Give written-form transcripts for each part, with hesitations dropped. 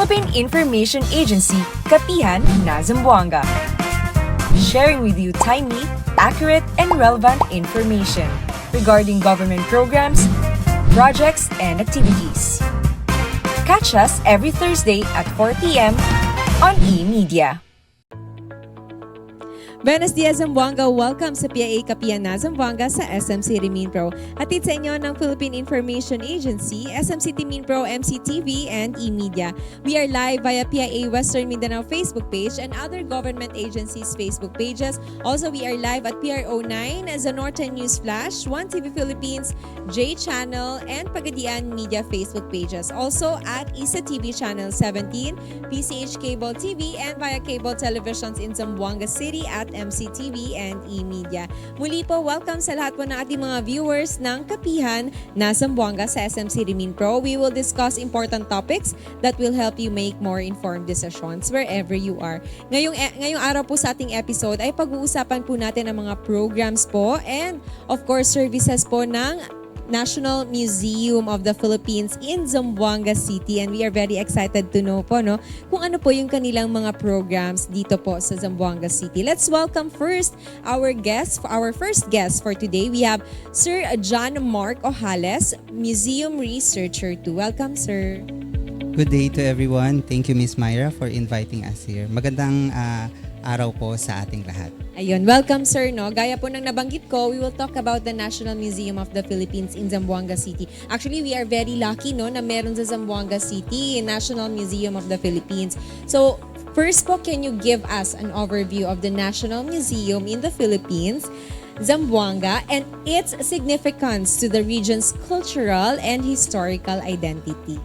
Philippine Information Agency, Kapihan, Zamboanga. Sharing with you timely, accurate, and relevant information regarding government programs, projects, and activities. Catch us every Thursday at 4 p.m. on e-media. Buenos dias, Zamboanga. Welcome sa PIA Kapihan Zamboanga sa SMC Mindpro. Hatid sa inyo ng Philippine Information Agency, SMC Mindpro, MCTV, and e-media. We are live via PIA Western Mindanao Facebook page and other government agencies' Facebook pages. Also, we are live at PRO9 as a Northern News Flash, 1TV Philippines, J Channel, and Pagadian Media Facebook pages. Also at ISA TV Channel 17, PCH Cable TV, and via cable televisions in Zamboanga City at MCTV and e-media. Muli po, welcome sa lahat po ng ating mga viewers ng Kapihan na Zamboanga sa SMC Mindpro. We will discuss important topics that will help you make more informed decisions wherever you are. Ngayong araw po sa ating episode ay pag-uusapan po natin ang mga programs po and of course services po ng National Museum of the Philippines in Zamboanga City, and we are very excited to know po kung ano po yung kanilang mga programs dito po sa Zamboanga City. Let's welcome first our first guest for today. We have Sir John Mark Ojales, Museum Researcher 2. Welcome, sir. Good day to everyone. Thank you, Miss Myra, for inviting us here. Magandang araw po sa ating lahat. Ayun, welcome sir. Gaya po ng nabanggit ko, we will talk about the National Museum of the Philippines in Zamboanga City. Actually, we are very lucky na meron sa Zamboanga City, National Museum of the Philippines. So, first po, can you give us an overview of the National Museum in the Philippines, Zamboanga, and its significance to the region's cultural and historical identity?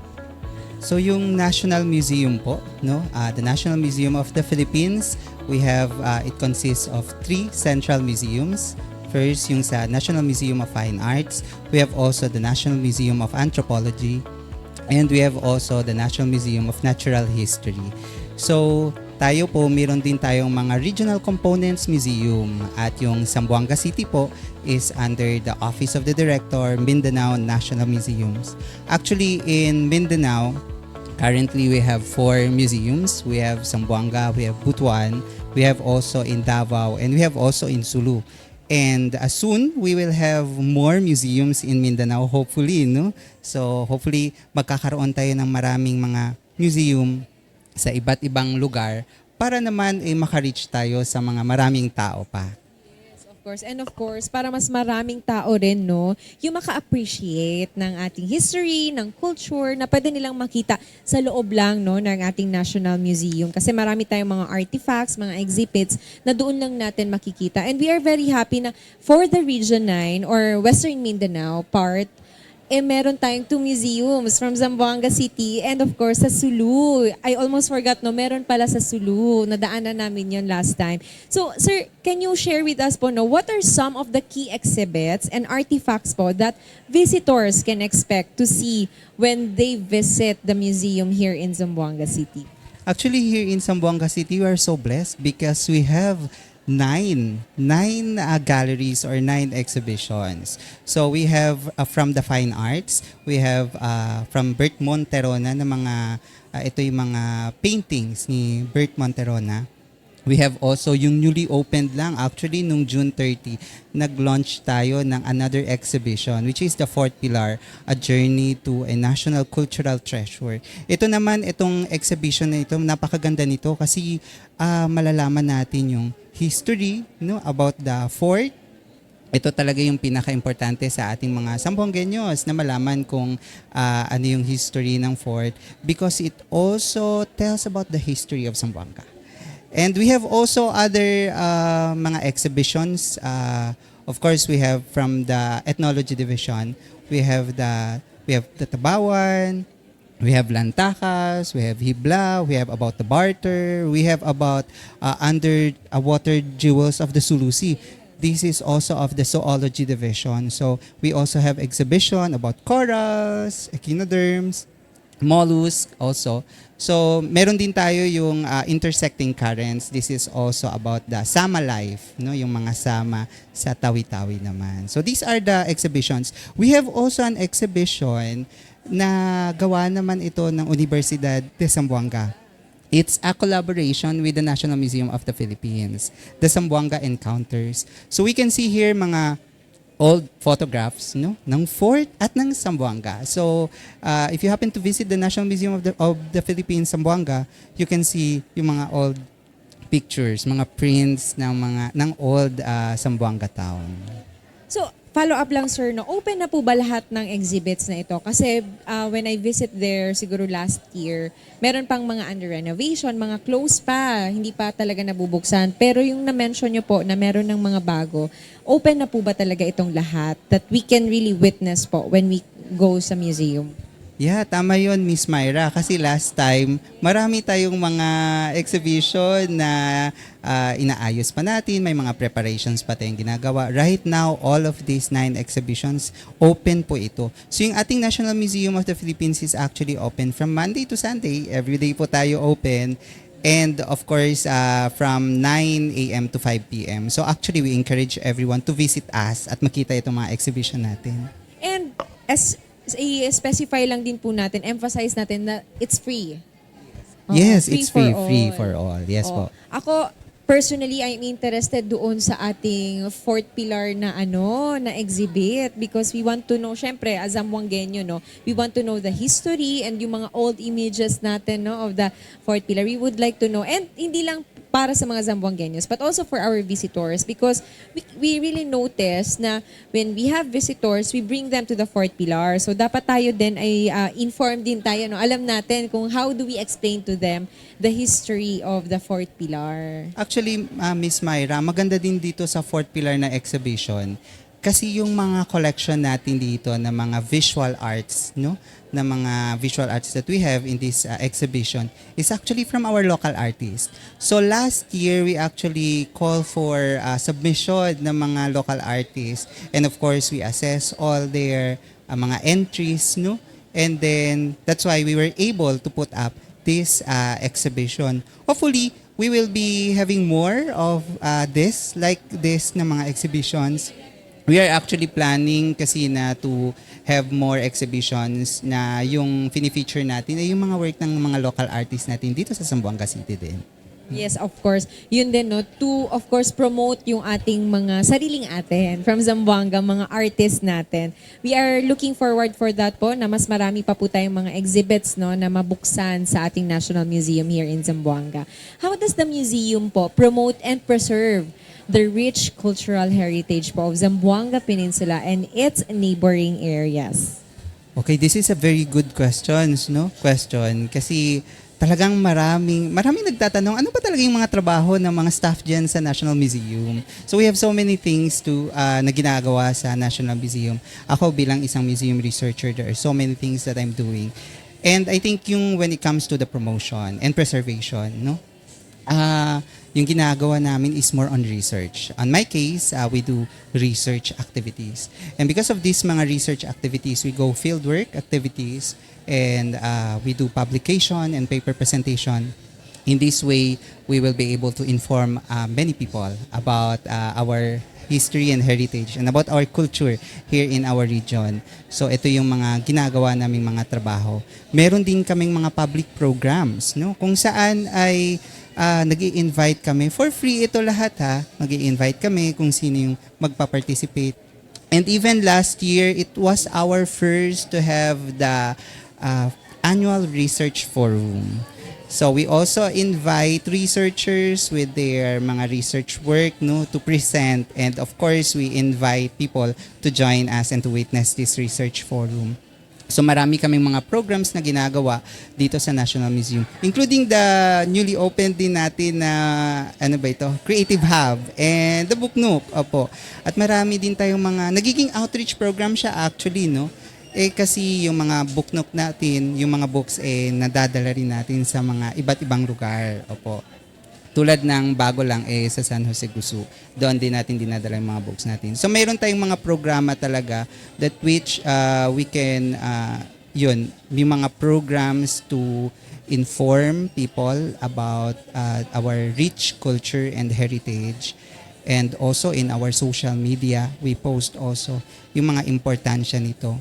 So yung National Museum po, the National Museum of the Philippines, we have, it consists of 3 central museums. First, yung sa National Museum of Fine Arts. We have also the National Museum of Anthropology. And we have also the National Museum of Natural History. So, tayo po, meron din tayong mga Regional Components Museum. At yung Zamboanga City po is under the Office of the Director, Mindanao National Museums. Actually, in Mindanao, currently we have 4 museums. We have Zamboanga, we have Butuan, we have also in Davao, and we have also in Sulu. And soon, we will have more museums in Mindanao, hopefully, So, hopefully, magkakaroon tayo ng maraming mga museum sa iba't ibang lugar para naman maka-reach tayo sa mga maraming tao pa. Yes, of course. And of course, para mas maraming tao rin, yung maka-appreciate ng ating history, ng culture, na pwede nilang makita sa loob lang ng ating National Museum. Kasi marami tayong mga artifacts, mga exhibits na doon lang natin makikita. And we are very happy na for the Region 9 or Western Mindanao part, meron tayong 2 museums from Zamboanga City and of course sa Sulu. I almost forgot, meron pala sa Sulu. Nadaanan namin yon last time. So, sir, can you share with us po, what are some of the key exhibits and artifacts po that visitors can expect to see when they visit the museum here in Zamboanga City? Actually, here in Zamboanga City, we are so blessed because we have 9 galleries or 9 exhibitions. So we have from the fine arts, we have from Bert Monterona na mga ito yung mga paintings ni Bert Monterona. We have also yung newly opened lang, actually nung June 30, nag-launch tayo ng another exhibition which is the 4th pillar, A Journey to a National Cultural Treasure. Ito naman, itong exhibition na ito, napakaganda nito kasi malalaman natin yung history about the fort. Ito talaga yung pinaka-importante sa ating mga Zamboangueños na malaman kung ano yung history ng fort because it also tells about the history of Zamboanga. And we have also other mga exhibitions. Of course, we have from the Ethnology Division, we have the Tabawan, we have Lantakas, we have Hibla, we have about the barter, we have about underwater jewels of the Sulu Sea. This is also of the Zoology Division. So we also have exhibition about corals, echinoderms, mollusks also. So meron din tayo yung intersecting currents. This is also about the Sama life, yung mga sama sa Tawi-Tawi naman. So these are the exhibitions. We have also an exhibition nagawa naman ito ng Universidad de Zamboanga. It's a collaboration with the National Museum of the Philippines, the Zamboanga Encounters. So we can see here mga old photographs, no, ng fort at ng Zamboanga. So if you happen to visit the National Museum of the Philippines-Zamboanga, you can see yung mga old pictures, mga prints ng old Zamboanga town. So, follow up lang sir, no? Open na po ba lahat ng exhibits na ito? Kasi when I visit there siguro last year, meron pang mga under renovation, mga close pa, hindi pa talaga nabubuksan. Pero yung na-mention nyo po na meron ng mga bago, open na po ba talaga itong lahat that we can really witness po when we go sa museum? Yeah, tama yun, Miss Myra. Kasi last time, marami tayong mga exhibition na inaayos pa natin. May mga preparations pa tayong ginagawa. Right now, all of these 9 exhibitions, open po ito. So yung ating National Museum of the Philippines is actually open from Monday to Sunday. Every day po tayo open. And of course, from 9 a.m. to 5 p.m. So actually, we encourage everyone to visit us at makita itong mga exhibition natin. And as i-specify lang din po natin, emphasize natin na it's free. Yes, it's free for all. all. Yes po. Ako, personally, I'm interested doon sa ating fourth pillar na na exhibit because we want to know, syempre, as Zamboangueño, no, we want to know the history and yung mga old images natin, no, of the fourth pillar. We would like to know, and hindi lang para sa mga Zamboangueños, but also for our visitors because we really notice na when we have visitors, we bring them to the fourth pillar. So dapat tayo din ay informed din tayo, no? Alam natin kung how do we explain to them the history of the fourth pillar. Actually, Miss Myra, maganda din dito sa fourth pillar na exhibition kasi yung mga collection natin dito na mga visual arts, no? Na mga visual arts that we have in this exhibition is actually from our local artists. So last year, we actually call for submission ng mga local artists. And of course, we assess all their mga entries, no? And then, that's why we were able to put up this exhibition. Hopefully, we will be having more of this, like this na mga exhibitions. We are actually planning kasi na to have more exhibitions na yung fini-feature natin ay yung mga work ng mga local artists natin dito sa Zamboanga City din. Yes, of course. Yun din, no, to, of course, promote yung ating mga sariling atin from Zamboanga, mga artists natin. We are looking forward for that po na mas marami pa po tayong mga exhibits, no, na mabuksan sa ating National Museum here in Zamboanga. How does the museum po promote and preserve the rich cultural heritage po of Zamboanga Peninsula and its neighboring areas? Okay, this is a very good question kasi talagang maraming nagtatanong ano ba talaga yung mga trabaho ng mga staff diyan sa National Museum. So we have so many things na ginagawa sa National Museum. Ako bilang isang museum researcher, there are so many things that I'm doing. And I think when it comes to the promotion and preservation, no? Yung ginagawa namin is more on research. On my case, we do research activities. And because of these mga research activities, we go fieldwork activities and we do publication and paper presentation. In this way, we will be able to inform many people about our history and heritage and about our culture here in our region. So ito yung mga ginagawa naming mga trabaho. Meron din kaming mga public programs, no? Kung saan ay nag-i-invite kami. For free ito lahat ha. Mag-i-invite kami kung sino yung magpa-participate. And even last year, it was our first to have the annual research forum. So we also invite researchers with their mga research work, no, to present. And of course, we invite people to join us and to witness this research forum. So marami kaming mga programs na ginagawa dito sa National Museum, including the newly opened din natin na Creative Hub and the Book Nook. Opo. At marami din tayong mga nagiging outreach program siya actually, no? Kasi yung mga Book Nook natin, yung mga books nadadala rin natin sa mga iba't ibang lugar. Opo. Tulad ng bago lang sa San Jose Gusu. Doon din natin dinadala yung mga books natin. So mayroon tayong mga programa talaga that which we can may mga programs to inform people about our rich culture and heritage. And also in our social media, we post also yung mga importansya nito.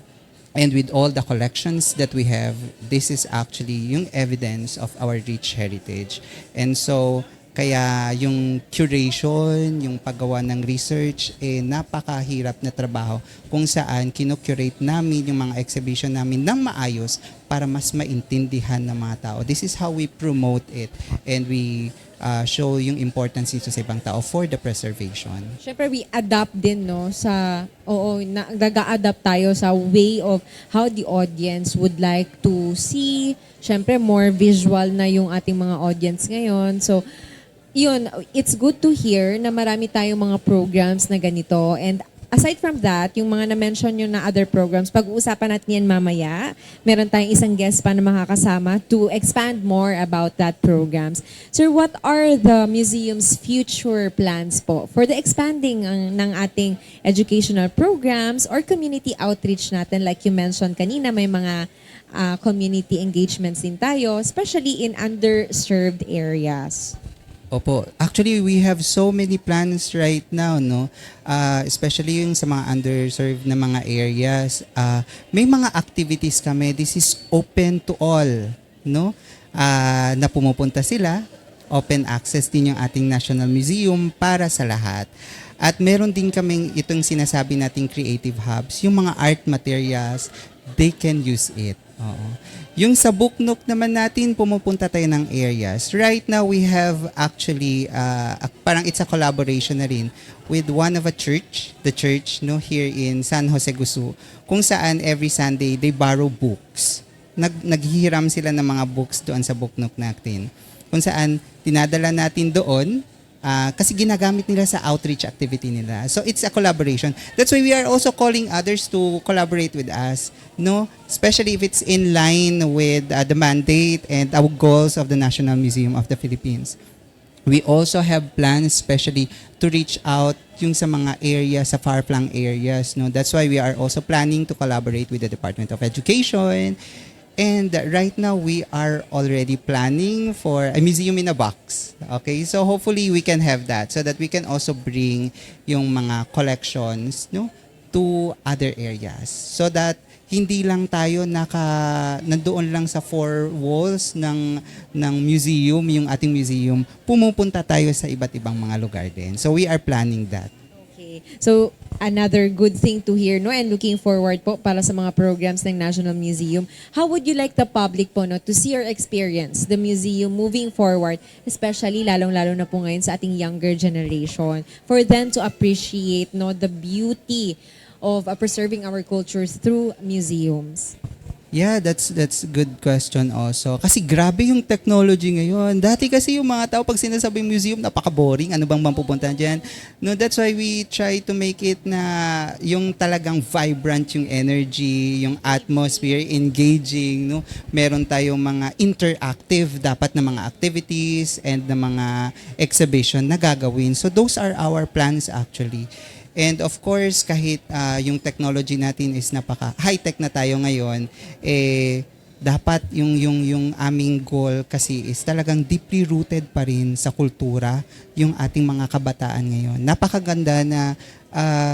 And with all the collections that we have, this is actually yung evidence of our rich heritage. And so, kaya yung curation, yung paggawa ng research, napakahirap na trabaho kung saan kinocurate namin yung mga exhibition namin ng maayos para mas maintindihan ng mga tao. This is how we promote it and we show yung importance nito sa ibang tao for the preservation. Siyempre, we adapt din, no, nag-a-adapt tayo sa way of how the audience would like to see. Siyempre, more visual na yung ating mga audience ngayon. So, yun, it's good to hear na marami tayong mga programs na ganito. And aside from that, yung mga na-mention nyo na other programs, pag-uusapan natin yan mamaya. Meron tayong isang guest pa na makakasama to expand more about that programs. Sir, what are the museum's future plans po for the expanding ng ating educational programs or community outreach natin? Like you mentioned kanina, may mga community engagements din tayo, especially in underserved areas. Opo. Actually, we have so many plans right now, no? Especially yung sa mga underserved na mga areas. May mga activities kami. This is open to all, no? Na pumupunta sila. Open access din yung ating National Museum para sa lahat. At meron din kaming itong sinasabi nating creative hubs. Yung mga art materials, they can use it. Oo. Yung sa Book Nook naman natin, pumupunta tayo ng areas. Right now, we have actually, parang it's a collaboration na rin with one of a church, the church no, here in San Jose Gusu, kung saan every Sunday, they borrow books. Naghihiram sila ng mga books doon sa Book Nook natin. Kung saan, dinadala natin doon, kasi ginagamit nila sa outreach activity nila. So it's a collaboration. That's why we are also calling others to collaborate with us, no? Especially if it's in line with the mandate and our goals of the National Museum of the Philippines. We also have plans especially to reach out yung sa mga areas, sa far-flung areas, no? That's why we are also planning to collaborate with the Department of Education. And right now, we are already planning for a museum in a box. Okay, so hopefully we can have that so that we can also bring yung mga collections, no, to other areas. So that hindi lang tayo nandoon lang sa four walls ng museum, yung ating museum, pumupunta tayo sa iba't ibang mga lugar din. So we are planning that. Okay. So, another good thing to hear, no, and looking forward po para sa mga programs ng National Museum. How would you like the public po, no, to see or experience the museum moving forward, especially lalong-lalo na po ngayon sa ating younger generation, for them to appreciate, no, the beauty of preserving our cultures through museums? Yeah, that's good question also. Kasi grabe yung technology ngayon. Dati kasi yung mga tao pag sinasabing museum, napaka-boring. Ano bang mapupuntahan dyan? No, that's why we try to make it na yung talagang vibrant yung energy, yung atmosphere, engaging. No? Meron tayong mga interactive dapat na mga activities and na mga exhibition na gagawin. So those are our plans actually. And of course, kahit yung technology natin is napaka high-tech na tayo ngayon, dapat yung aming goal kasi is talagang deeply rooted pa rin sa kultura yung ating mga kabataan ngayon. Napakaganda na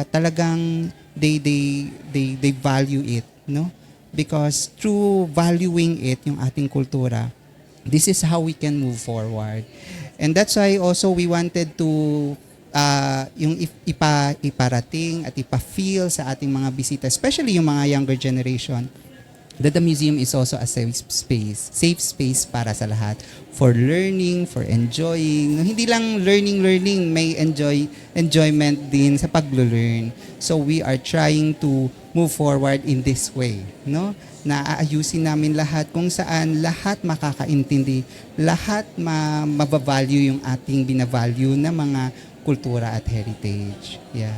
talagang they value it, no? Because through valuing it, yung ating kultura, this is how we can move forward. And that's why also we wanted to yung iparating at ipa-feel sa ating mga bisita, especially yung mga younger generation, that the museum is also a safe space para sa lahat, for learning, for enjoying. Hindi lang learning, may enjoyment din sa paglo-learn. So we are trying to move forward in this way, no? Na aayusin namin lahat kung saan lahat makakaintindi, lahat mabavalue yung ating binavalue na mga kultura at heritage. Yeah.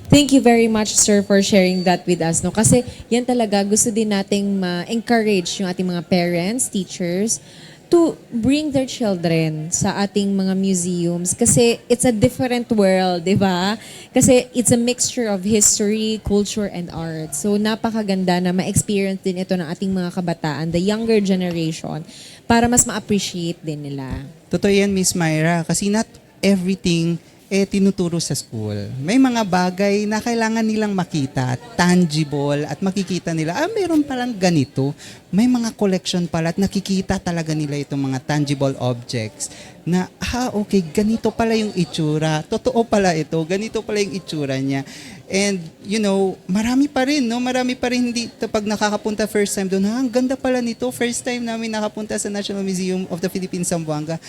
Thank you very much, sir, for sharing that with us. No? Kasi yan talaga, gusto din nating ma-encourage yung ating mga parents, teachers, to bring their children sa ating mga museums. Kasi it's a different world, di ba? Kasi it's a mixture of history, culture, and art. So napakaganda na ma-experience din ito ng ating mga kabataan, the younger generation, para mas ma-appreciate din nila. Totoo yan, Miss Myra, kasi not everything tinuturo sa school. May mga bagay na kailangan nilang makita, tangible, at makikita nila, meron palang ganito. May mga collection pala at nakikita talaga nila itong mga tangible objects na, okay, ganito pala yung itsura. Totoo pala ito, ganito pala yung itsura niya. And, marami pa rin, no? Marami pa rin hindi, pag nakakapunta first time doon, ang ganda pala nito. First time namin nakapunta sa National Museum of the Philippines-Zamboanga.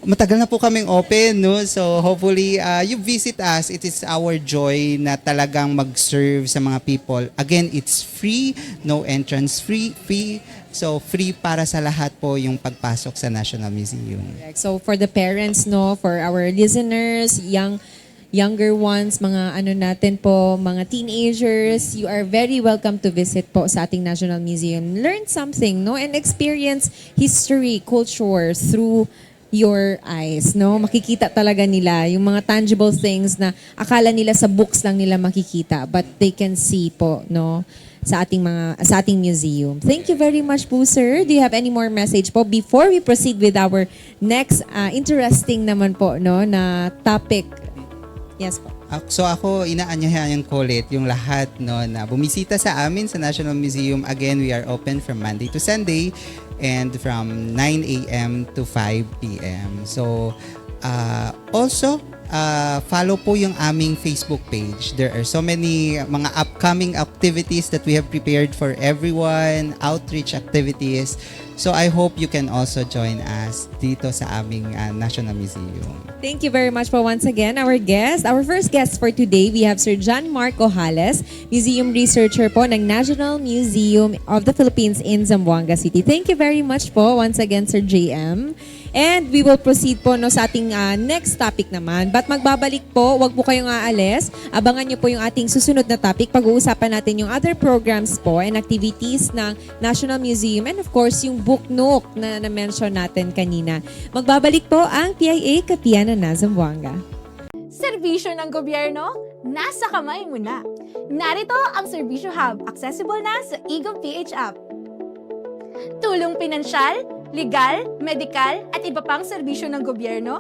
Matagal na po kaming open, no? So hopefully you visit us. It is our joy na talagang mag-serve sa mga people. Again, it's free, no entrance fee. So free para sa lahat po yung pagpasok sa National Museum. So for the parents, no, for our listeners, younger ones, mga natin po, mga teenagers, you are very welcome to visit po sa ating National Museum. Learn something, no, and experience history, culture through your eyes, no? Makikita talaga nila yung mga tangible things na akala nila sa books lang nila makikita, but they can see po, no? Sa ating museum. Thank you very much po, sir. Do you have any more message po before we proceed with our next interesting naman po, no, na topic? Yes po. So ako, inaanyayahan ko ulit yung lahat, no, na bumisita sa amin sa National Museum. Again, we are open from Monday to Sunday and from 9 a.m. to 5 p.m. So also, follow po yung aming Facebook page. There are so many mga upcoming activities that we have prepared for everyone, outreach activities. So I hope you can also join us dito sa aming National Museum. Thank you very much po once again, our guest. Our first guest for today, we have Sir John Marco Hales, Museum Researcher po ng National Museum of the Philippines in Zamboanga City. Thank you very much po once again, Sir JM. And we will proceed po, no, sa ating next topic naman. But magbabalik po, wag po kayong aalis. Abangan nyo po yung ating susunod na topic. Pag-uusapan natin yung other programs po and activities ng National Museum and of course yung Book Nook na na-mention natin kanina. Magbabalik po ang PIA Kapihan ng Zamboanga. Serbisyo ng gobyerno, nasa kamay mo na. Narito ang Serbisyo Hub, accessible na sa eGov.ph app. Tulong pinansyal, legal, medikal, at iba pang serbisyo ng gobyerno?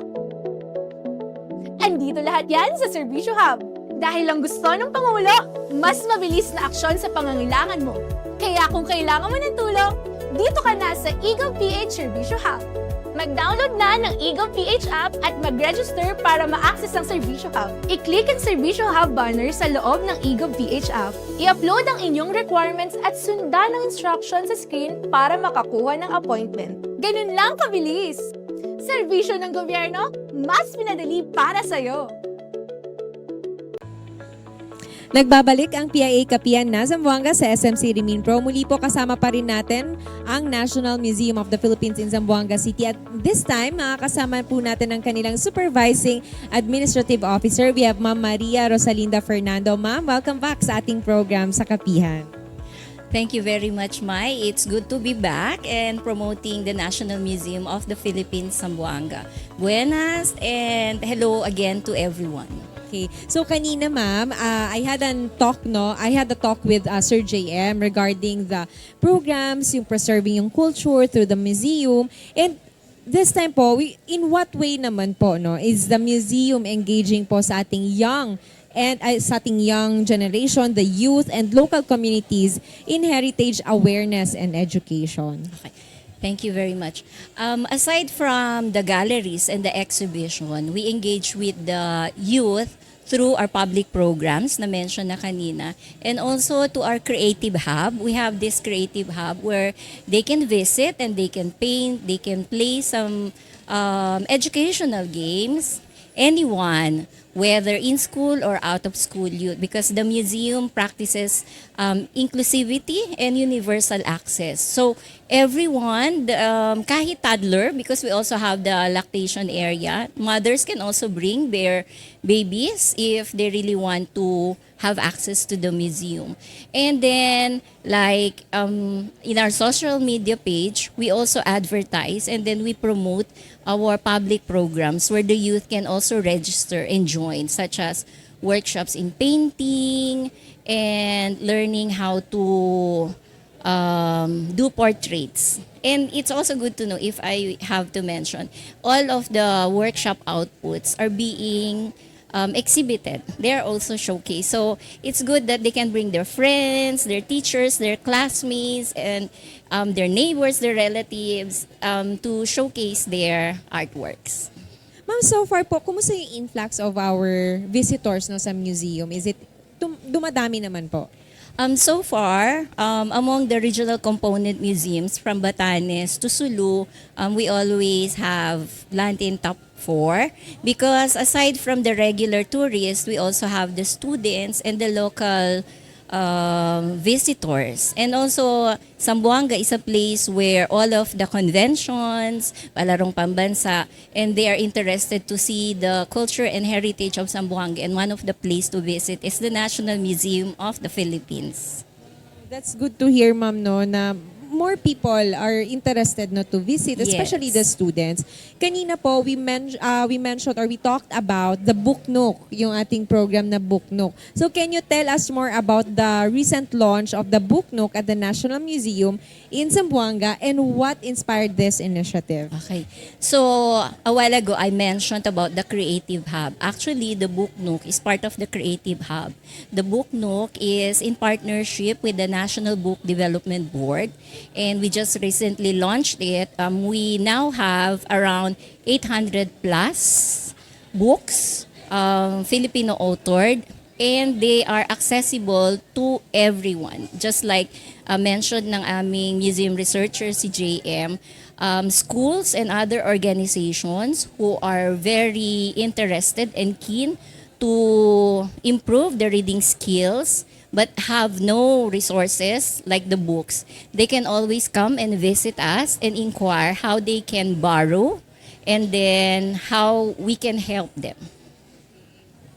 Andito lahat yan sa Serbisyo Hub. Dahil lang gusto ng Pangulo, mas mabilis na aksyon sa pangangailangan mo. Kaya kung kailangan mo ng tulong, dito ka na sa eGov.ph Serbisyo Hub. Mag-download na ng eGov.ph app at mag-register para ma-access ang Serbisyo Hub. I-click ang Serbisyo Hub banner sa loob ng eGov.ph app. I-upload ang inyong requirements at sundan ang instruction sa screen para makakuha ng appointment. Ganun lang kabilis! Serbisyo ng gobyerno, mas pinadali para sa'yo! Nagbabalik ang PIA Kapihan ng Zamboanga sa SMC Mindpro. Muli po kasama pa rin natin ang National Museum of the Philippines in Zamboanga City. At this time, makakasama po natin ang kanilang Supervising Administrative Officer. We have Ma'am Maria Rosalinda Fernando. Ma'am, welcome back sa ating program sa Kapihan. Thank you very much, Mai. It's good to be back and promoting the National Museum of the Philippines-Zamboanga. Buenas and hello again to everyone. Okay. So kanina, ma'am, I had a talk with Sir JM regarding the programs, yung preserving yung culture through the museum. And this time po, in what way naman po, no, is the museum engaging po sa ating young generation, the youth and local communities in heritage awareness and education? Okay. Thank you very much. Aside from the galleries and the exhibition, we engage with the youth through our public programs na mention na kanina, and also to our creative hub. We have this creative hub where they can visit and they can paint, they can play some educational games. Anyone, whether in school or out of school youth, because the museum practices inclusivity and universal access. So everyone, kahit toddler, because we also have the lactation area, mothers can also bring their babies if they really want to have access to the museum. And then, like in our social media page, we also advertise and then we promote our public programs where the youth can also register and join, such as workshops in painting and learning how to do portraits. And it's also good to know, if I have to mention, all of the workshop outputs are being exhibited. They are also showcased. So it's good that they can bring their friends, their teachers, their classmates, and their neighbors, their relatives to showcase their artworks. Ma'am, so far po, kumusta yung influx of our visitors no, sa museum? Is it dumadami naman po? So far, among the regional component museums from Batanes to Sulu, we always have land in top 4 because aside from the regular tourists, we also have the students and the local visitors. And also, Zamboanga is a place where all of the conventions, palarong pambansa, and they are interested to see the culture and heritage of Zamboanga. And one of the place to visit is the National Museum of the Philippines. That's good to hear, ma'am, no, na more people are interested no, to visit, especially Yes. the students. Kanina po, we mentioned or we talked about the Book Nook, yung ating program na Book Nook. So can you tell us more about the recent launch of the Book Nook at the National Museum in Zamboanga and what inspired this initiative? Okay. So, a while ago, I mentioned about the Creative Hub. Actually, the Book Nook is part of the Creative Hub. The Book Nook is in partnership with the National Book Development Board, and we just recently launched it. We now have around 800 plus books, Filipino authored, and they are accessible to everyone. Just like mentioned ng aming museum researcher si JM, schools and other organizations who are very interested and keen to improve their reading skills but have no resources like the books, they can always come and visit us and inquire how they can borrow and then how we can help them.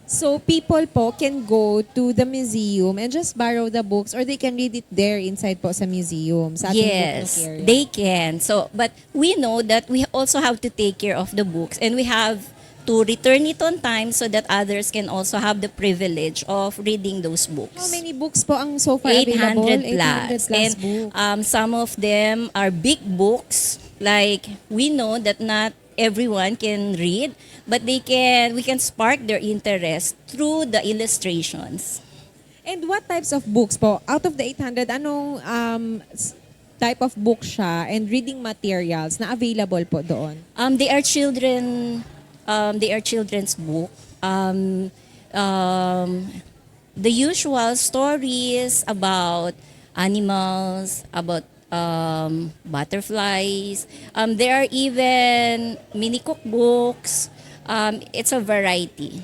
So people po can go to the museum and just borrow the books or they can read it there inside po sa museum, sa ating Book Nook Yes, area. they can. So, but we know that we also have to take care of the books and we have to return it on time so that others can also have the privilege of reading those books. How many books po ang so far available? 800 plus. And books. some of them are big books. Like, we know that not everyone can read, but we can spark their interest through the illustrations. And what types of books po? Out of the 800, anong type of book siya and reading materials na available po doon? They are children's book. The usual stories about animals, about butterflies. There are even mini cookbooks. It's a variety.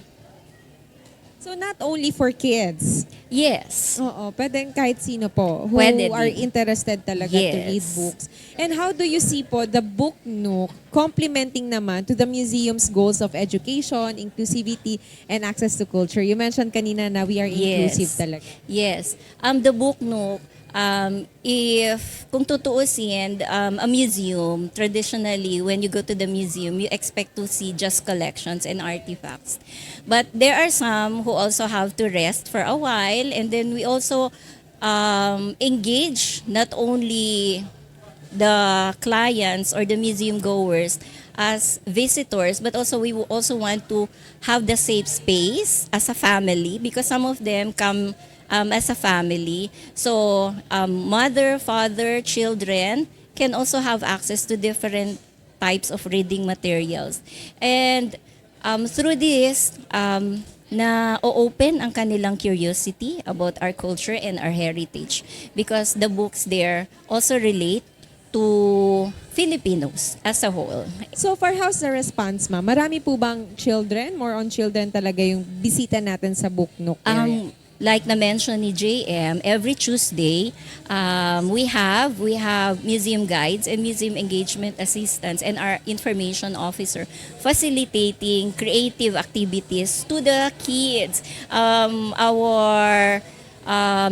So not only for kids. Yes. Oo, pwedeng kahit sino po who Pwede are din. interested talaga to read Yes. books. And how do you see po the Book Nook complementing naman to the museum's goals of education, inclusivity, and access to culture? You mentioned kanina na we are inclusive talaga. Yes. The Book Nook, if kung tutuusin, a museum, traditionally, when you go to the museum, you expect to see just collections and artifacts. But there are some who also have to rest for a while, and then we also engage not only the clients or the museum goers as visitors, but also we will also want to have the safe space as a family because some of them come as a family. So mother, father, children can also have access to different types of reading materials. And through this, na o-open ang kanilang curiosity about our culture and our heritage because the books there also relate to Filipinos as a whole. So far, how's the response, ma'am? Marami po bang children? More on children talaga yung bisita natin sa Book Nook area? Like na-mention ni JM, every Tuesday, we have museum guides and museum engagement assistants and our information officer facilitating creative activities to the kids. Our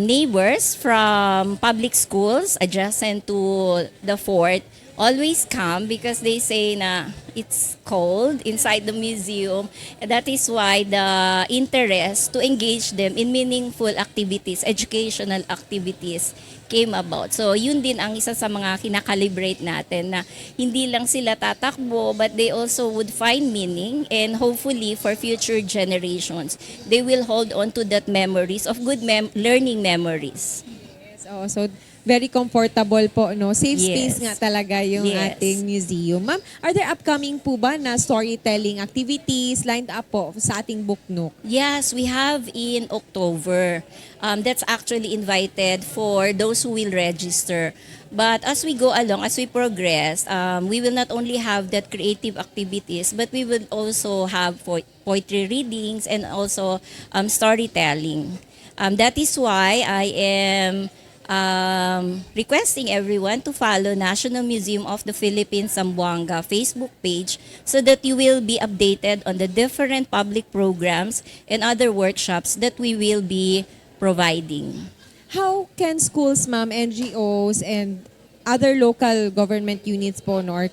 neighbors from public schools adjacent to the fort always come because they say na it's cold inside the museum. And that is why the interest to engage them in meaningful activities, educational activities, came about. So yun din ang isa sa mga kinakalibrate natin na hindi lang sila tatakbo but they also would find meaning, and hopefully for future generations, they will hold on to that memories of good learning memories. So very comfortable po, no? Safe Yes. space nga talaga yung Yes. ating museum. Ma'am, are there upcoming po ba na storytelling activities lined up po sa ating Book Nook? Yes, we have in October. That's actually invited for those who will register. But as we go along, as we progress, we will not only have that creative activities, but we will also have poetry readings and also storytelling. That is why I am requesting everyone to follow National Museum of the Philippines-Zamboanga Facebook page so that you will be updated on the different public programs and other workshops that we will be providing. How can schools, ma'am, NGOs, and other local government units po, no, or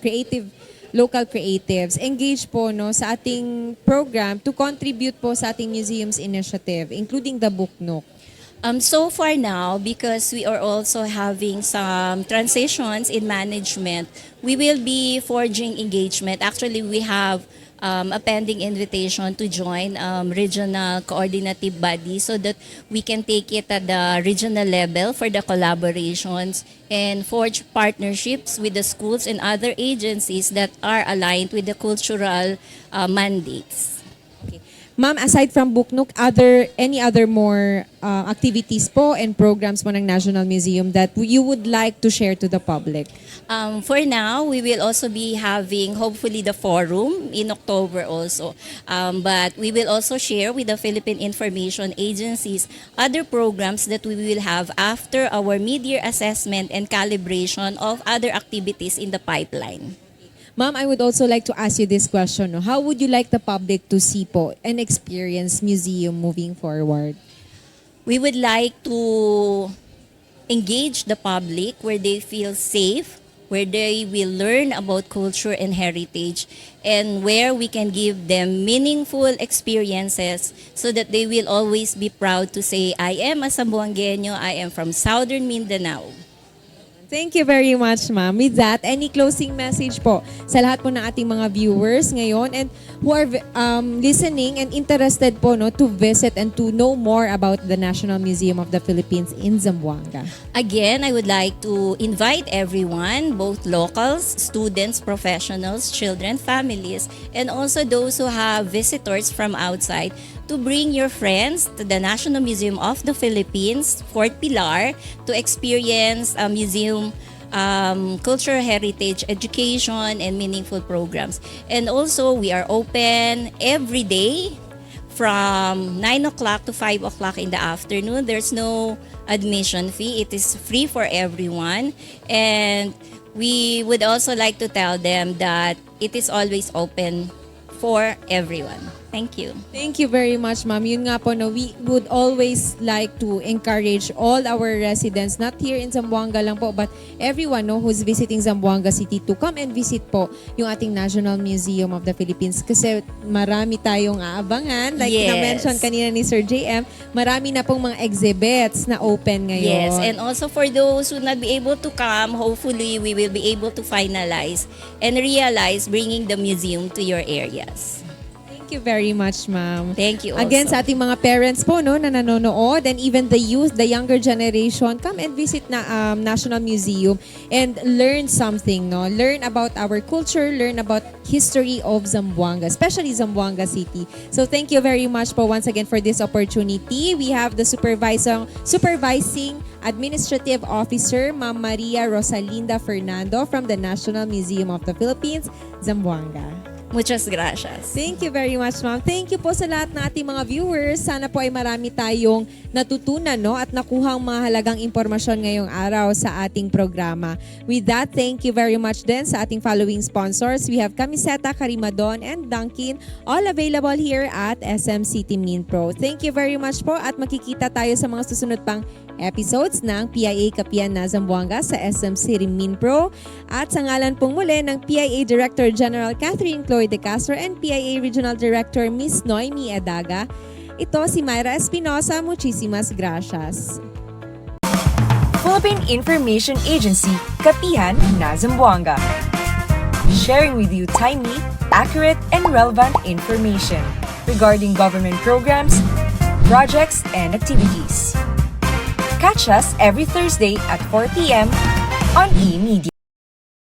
local creatives engage po, no, sa ating program to contribute po sa ating museum's initiative, including the Book Nook? So far now, because we are also having some transitions in management, we will be forging engagement. Actually, we have a pending invitation to join regional coordinative body so that we can take it at the regional level for the collaborations and forge partnerships with the schools and other agencies that are aligned with the cultural mandates. Ma'am, aside from Book Nook, any other more activities po and programs po ng National Museum that you would like to share to the public? For now, we will also be having hopefully the forum in October also. But we will also share with the Philippine Information Agencies other programs that we will have after our mid-year assessment and calibration of other activities in the pipeline. Ma'am, I would also like to ask you this question. No? How would you like the public to see po and experience museum moving forward? We would like to engage the public where they feel safe, where they will learn about culture and heritage, and where we can give them meaningful experiences so that they will always be proud to say, I am a Zamboangueño, I am from Southern Mindanao. Thank you very much, ma'am. With that, any closing message po sa lahat po ng ating mga viewers ngayon and who are listening and interested po, no, to visit and to know more about the National Museum of the Philippines in Zamboanga? Again, I would like to invite everyone, both locals, students, professionals, children, families, and also those who have visitors from outside to bring your friends to the National Museum of the Philippines, Fort Pilar, to experience a museum cultural heritage, education, and meaningful programs. And also, we are open every day from 9 o'clock to 5 o'clock in the afternoon. There's no admission fee. It is free for everyone. And we would also like to tell them that it is always open for everyone. Thank you. Thank you very much, ma'am. Yun nga po, no, we would always like to encourage all our residents, not here in Zamboanga lang po, but everyone, no, who's visiting Zamboanga City to come and visit po yung ating National Museum of the Philippines. Kasi marami tayong aabangan. Like Yes. na-mention kanina ni Sir JM, marami na pong mga exhibits na open ngayon. Yes, and also for those who not be able to come, hopefully we will be able to finalize and realize bringing the museum to your areas. Thank you very much, ma'am. Thank you also. Again, sa ating mga parents po, no, na nanonood, and even the youth, the younger generation, come and visit na National Museum and learn something, no? Learn about our culture, learn about history of Zamboanga, especially Zamboanga City. So thank you very much po once again for this opportunity. We have the supervising Administrative Officer, Ma'am Maria Rosalinda Fernando from the National Museum of the Philippines, Zamboanga. Muchas gracias. Thank you very much, ma'am. Thank you po sa lahat ng ating mga viewers. Sana po ay marami tayong natutunan, no, at nakuhang mahalagang impormasyon ngayong araw sa ating programa. With that, thank you very much din sa ating following sponsors. We have Camiseta, Carimadon, and Dunkin, all available here at SM City Mindpro. Thank you very much po at makikita tayo sa mga susunod pang episodes ng PIA Kapihan na Zamboanga sa SM City Mindpro. At sa ngalan pong muli ng PIA Director General Catherine Chloe De Castro and PIA Regional Director Miss Noemi Edaga, ito si Myra Espinosa. Muchísimas gracias. Philippine Information Agency, Kapihan, Zamboanga. Sharing with you timely, accurate, and relevant information regarding government programs, projects, and activities. Catch us every Thursday at 4 p.m. on eMedia.